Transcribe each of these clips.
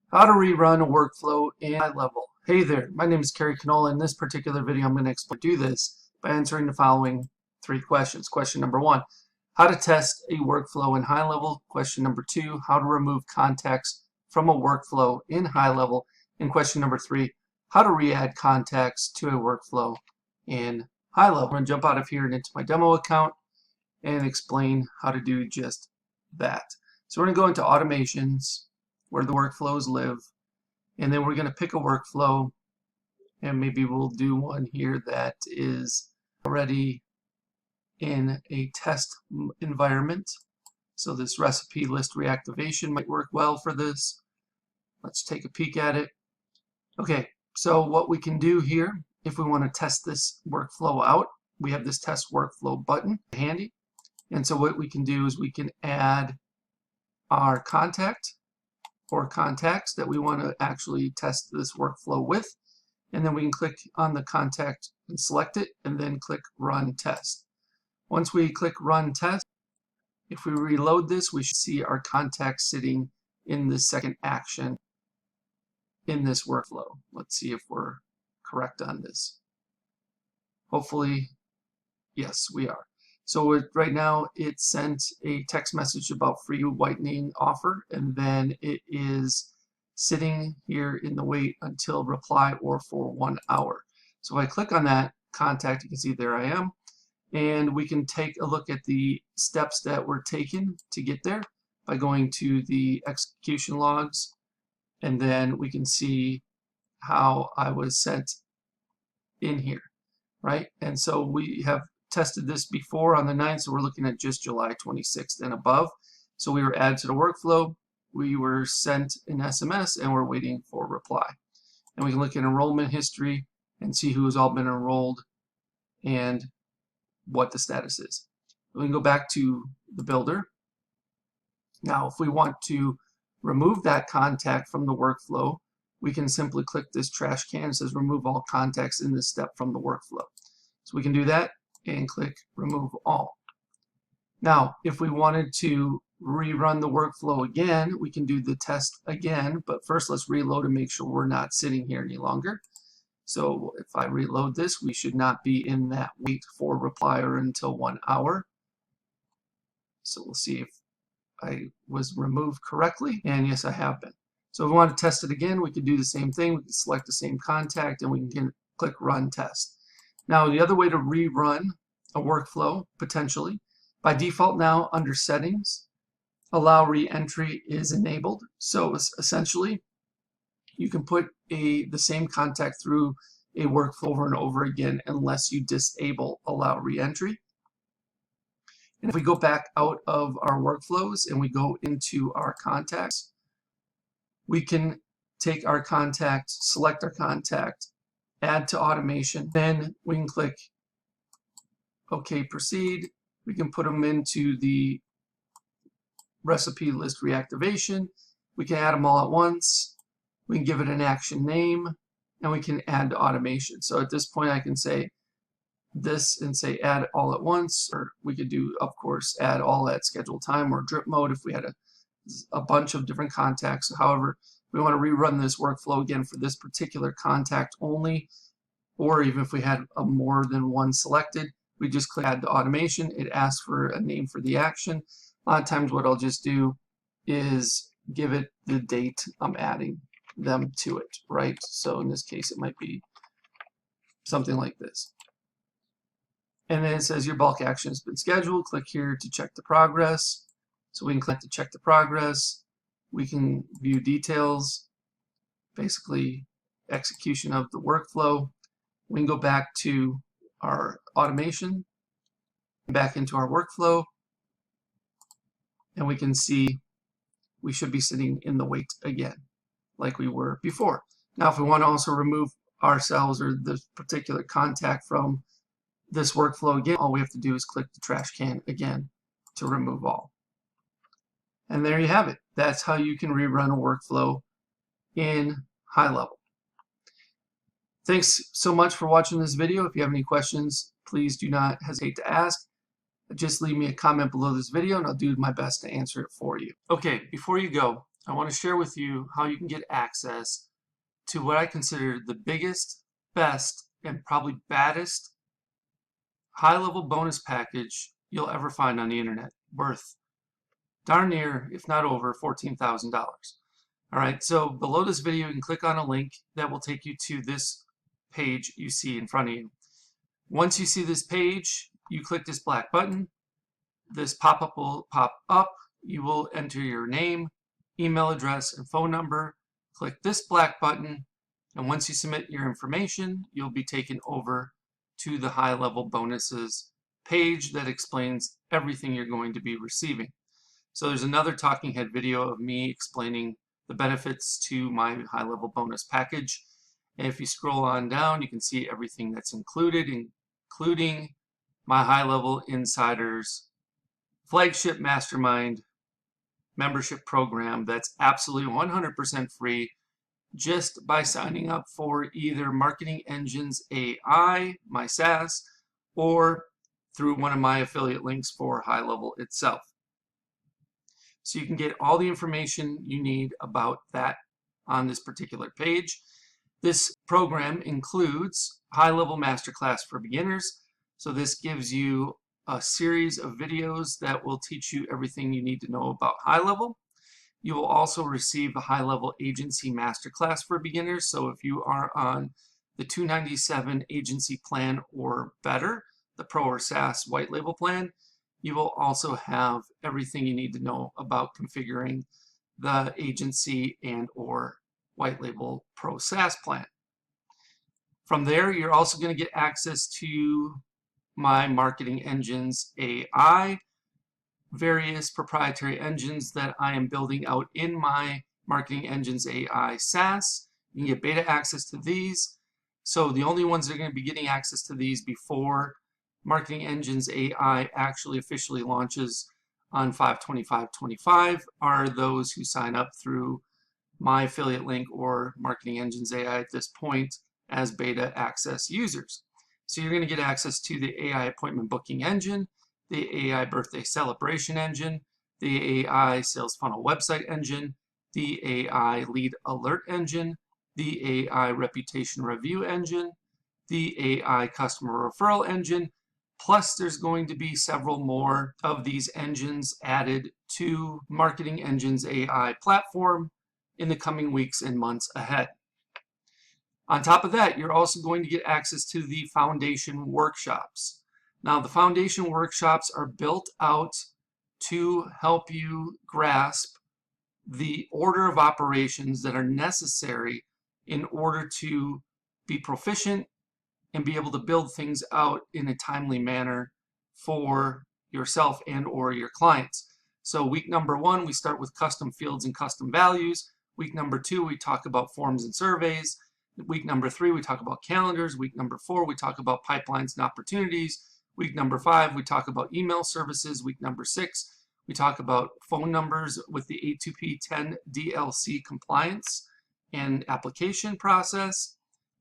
How to rerun a workflow in HighLevel. Hey there, my name is Kerry. In this particular video, I'm going to explain how to do this by answering the following 3 questions. Question number 1, how to test a workflow in HighLevel. Question number 2, how to remove context from a workflow in HighLevel. And question number 3, how to re-add context to a workflow in HighLevel. I'm going to jump out of here and into my demo account and explain how to do just that. So we're going to go into automations, where the workflows live, and then we're going to pick a workflow, and maybe we'll do one here that is already in a test environment. So this recipe list reactivation might work well for this. Let's take a peek at it. Okay, so what we can do here, if we want to test this workflow out, we have this test workflow button handy. And so what we can do is we can add our contact or contacts that we want to actually test this workflow with, and then we can click on the contact and select it, and then click Run Test. Once we click Run Test, if we reload this, we should see our contact sitting in the second action in this workflow. Let's see if we're correct on this. Hopefully, yes, we are. So right now it sent a text message about free whitening offer, and then it is sitting here in the wait until reply or for 1 hour. So if I click on that contact, you can see there I am, and we can take a look at the steps that were taken to get there by going to the execution logs, and then we can see how I was sent in here, right? And so we have tested this before on the 9th, so we're looking at just July 26th and above. So we were added to the workflow, we were sent an SMS, and we're waiting for a reply. And we can look at enrollment history and see who has all been enrolled and what the status is. We can go back to the builder. Now if we want to remove that contact from the workflow, we can simply click this trash can. It says remove all contacts in this step from the workflow. So we can do that and click remove all. Now if we wanted to rerun the workflow again, we can do the test again, but first let's reload and make sure we're not sitting here any longer. So if I reload this, we should not be in that wait for reply or until 1 hour. So we'll see if I was removed correctly, and yes, I have been. So if we want to test it again, we could do the same thing. We can select the same contact and we can click run test. Now the other way to rerun a workflow, potentially, by default now under settings, allow re-entry is enabled. So essentially you can put the same contact through a workflow over and over again unless you disable allow re-entry. And if we go back out of our workflows and we go into our contacts, we can take our contact, select our contact, add to automation, then we can click OK, proceed. We can put them into the recipe list reactivation. We can add them all at once. We can give it an action name, and we can add to automation. So at this point I can say this and say add all at once, or we could do, of course, add all at scheduled time or drip mode if we had a bunch of different contacts. However, we want to rerun this workflow again for this particular contact only, or even if we had more than one selected, we just click add to automation. It asks for a name for the action. A lot of times what I'll just do is give it the date I'm adding them to it, right? So in this case it might be something like this. And then it says your bulk action has been scheduled. Click here to check the progress. So we can click to check the progress. We can view details, basically execution of the workflow. We can go back to our automation, back into our workflow, and we can see we should be sitting in the wait again like we were before. Now if we want to also remove ourselves or this particular contact from this workflow again, all we have to do is click the trash can again to remove all. And there you have it. That's how you can rerun a workflow in HighLevel. Thanks so much for watching this video. If you have any questions, please do not hesitate to ask. Just leave me a comment below this video and I'll do my best to answer it for you. Okay, before you go, I want to share with you how you can get access to what I consider the biggest, best, and probably baddest high-level bonus package you'll ever find on the internet, worth darn near, if not over, $14,000. All right, so below this video, you can click on a link that will take you to this page you see in front of you. Once you see this page, you click this black button. This pop-up will pop up. You will enter your name, email address, and phone number. Click this black button, and once you submit your information, you'll be taken over to the high-level bonuses page that explains everything you're going to be receiving. So there's another talking head video of me explaining the benefits to my high-level bonus package. And if you scroll on down, you can see everything that's included, including my high-level insiders flagship mastermind membership program that's absolutely 100% free just by signing up for either Marketing Engines A.I, my SaaS, or through one of my affiliate links for HighLevel itself. So you can get all the information you need about that on this particular page. This program includes high-level masterclass for beginners. So this gives you a series of videos that will teach you everything you need to know about high-level. You will also receive the high-level agency masterclass for beginners. So if you are on the $297 agency plan or better, the Pro or SaaS white label plan, you will also have everything you need to know about configuring the agency and or white label Pro SaaS plan. From there, you're also going to get access to my Marketing Engines AI, various proprietary engines that I am building out in my Marketing Engines AI SaaS. You can get beta access to these. So the only ones that are going to be getting access to these before Marketing Engines AI actually officially launches on 5/25/25 are those who sign up through my affiliate link or Marketing Engines AI at this point as beta access users. So you're going to get access to the AI appointment booking engine, the AI birthday celebration engine, the AI sales funnel website engine, the AI lead alert engine, the AI reputation review engine, the AI customer referral engine, plus there's going to be several more of these engines added to Marketing Engines AI platform in the coming weeks and months ahead. On top of that, you're also going to get access to the foundation workshops. Now, the foundation workshops are built out to help you grasp the order of operations that are necessary in order to be proficient and be able to build things out in a timely manner for yourself and or your clients. So week number 1, we start with custom fields and custom values. Week number 2, we talk about forms and surveys. Week number 3, we talk about calendars. Week number 4, we talk about pipelines and opportunities. Week number 5, we talk about email services. Week number 6, we talk about phone numbers with the A2P 10 DLC compliance and application process.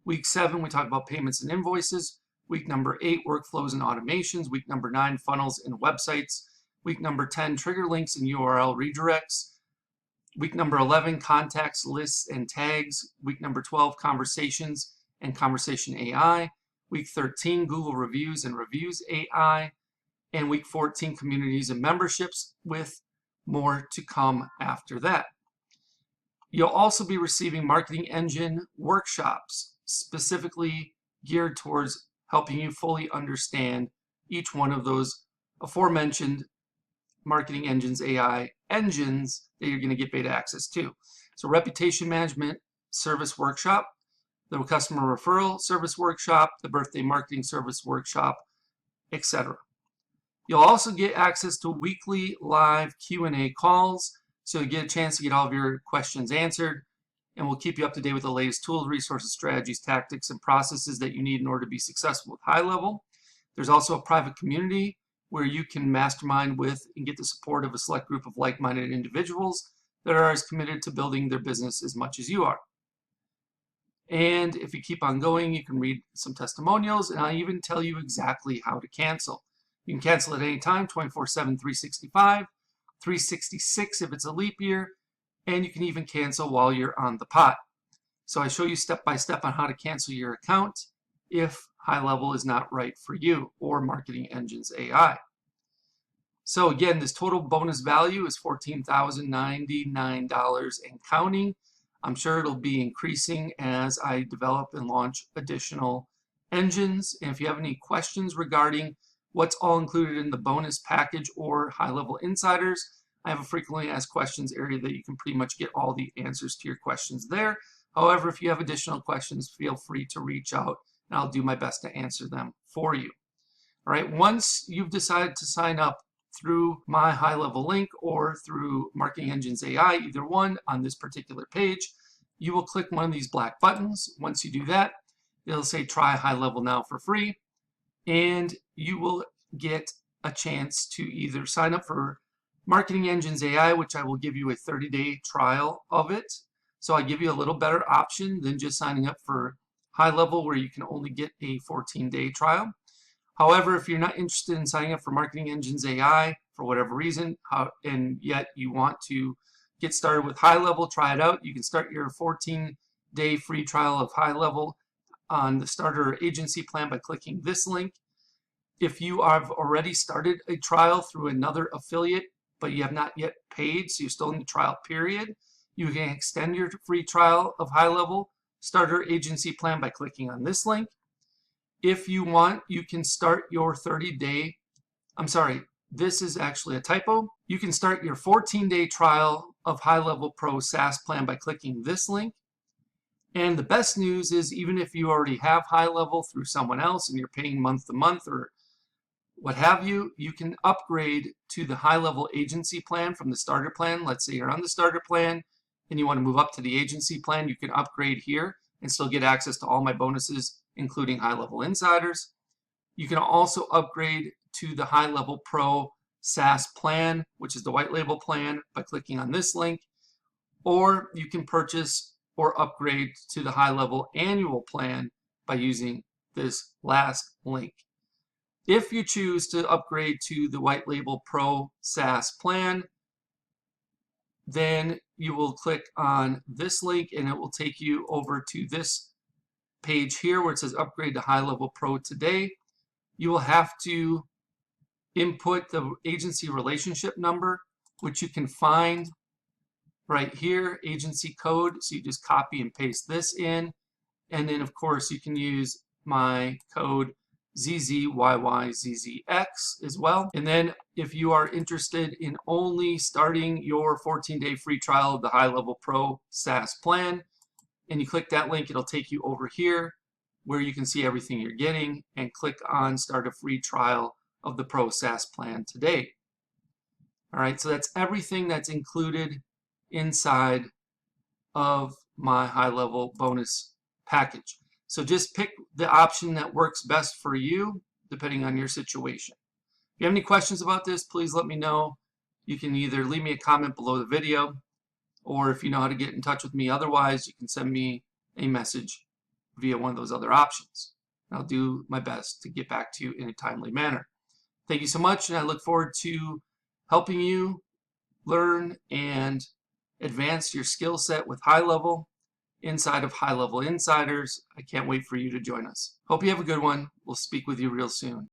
Week 7, we talk about payments and invoices. Week number 8, workflows and automations. Week number 9, funnels and websites. Week number 10, trigger links and URL redirects. Week number 11, contacts, lists, and tags. Week number 12, conversations and conversation AI. Week 13, Google reviews and reviews AI. And week 14, communities and memberships, with more to come after that. You'll also be receiving Marketing Engine workshops specifically geared towards helping you fully understand each one of those aforementioned Marketing Engines AI engines that you're going to get beta access to. So reputation management service workshop, the customer referral service workshop, the birthday marketing service workshop, etc. You'll also get access to weekly live Q&A calls, so you get a chance to get all of your questions answered, and we'll keep you up to date with the latest tools, resources, strategies, tactics, and processes that you need in order to be successful with HighLevel. There's also a private community where you can mastermind with and get the support of a select group of like-minded individuals that are as committed to building their business as much as you are. And if you keep on going, you can read some testimonials, and I'll even tell you exactly how to cancel. You can cancel at any time, 24/7, 365, 366 if it's a leap year, and you can even cancel while you're on the pot. So I show you step by step on how to cancel your account if HighLevel is not right for you, or Marketing Engines AI. So again, this total bonus value is $14,099 and counting. I'm sure it'll be increasing as I develop and launch additional engines. And if you have any questions regarding what's all included in the bonus package or HighLevel Insiders, I have a frequently asked questions area that you can pretty much get all the answers to your questions there. However, if you have additional questions, feel free to reach out and I'll do my best to answer them for you. All right, once you've decided to sign up through my HighLevel link or through Marketing Engines AI, either one on this particular page, you will click one of these black buttons. Once you do that, it'll say try HighLevel now for free, and you will get a chance to either sign up for Marketing Engines AI, which I will give you a 30-day trial of it. So I give you a little better option than just signing up for HighLevel, where you can only get a 14-day trial. However, if you're not interested in signing up for Marketing Engines AI for whatever reason, and yet you want to get started with HighLevel, try it out, you can start your 14-day free trial of HighLevel on the starter agency plan by clicking this link. If you have already started a trial through another affiliate, but you have not yet paid, so you're still in the trial period, you can extend your free trial of HighLevel starter agency plan by clicking on this link. If you want, you can start your 30-day, I'm sorry, this is actually a typo. You can start your 14-day trial of HighLevel Pro SaaS plan by clicking this link. And the best news is, even if you already have HighLevel through someone else and you're paying month to month or what have you, you can upgrade to the HighLevel agency plan from the starter plan. Let's say you're on the starter plan and you want to move up to the agency plan, you can upgrade here and still get access to all my bonuses, including HighLevel Insiders. You can also upgrade to the HighLevel Pro SaaS plan, which is the white label plan, by clicking on this link. Or you can purchase or upgrade to the HighLevel annual plan by using this last link. If you choose to upgrade to the white label Pro SaaS plan, then you will click on this link and it will take you over to this page here where it says upgrade to HighLevel Pro today. You will have to input the agency relationship number, which you can find right here, agency code. So you just copy and paste this in. And then of course you can use my code ZZYYZZX as well. And then if you are interested in only starting your 14-day free trial of the HighLevel Pro SaaS plan, and you click that link, it'll take you over here where you can see everything you're getting, and click on start a free trial of the Pro SaaS plan today. All right, so that's everything that's included inside of my HighLevel bonus package. So just pick the option that works best for you, depending on your situation. If you have any questions about this, please let me know. You can either leave me a comment below the video, or if you know how to get in touch with me otherwise, you can send me a message via one of those other options. I'll do my best to get back to you in a timely manner. Thank you so much, and I look forward to helping you learn and advance your skill set with HighLevel inside of HighLevel Insiders. I can't wait for you to join us. Hope you have a good one. We'll speak with you real soon.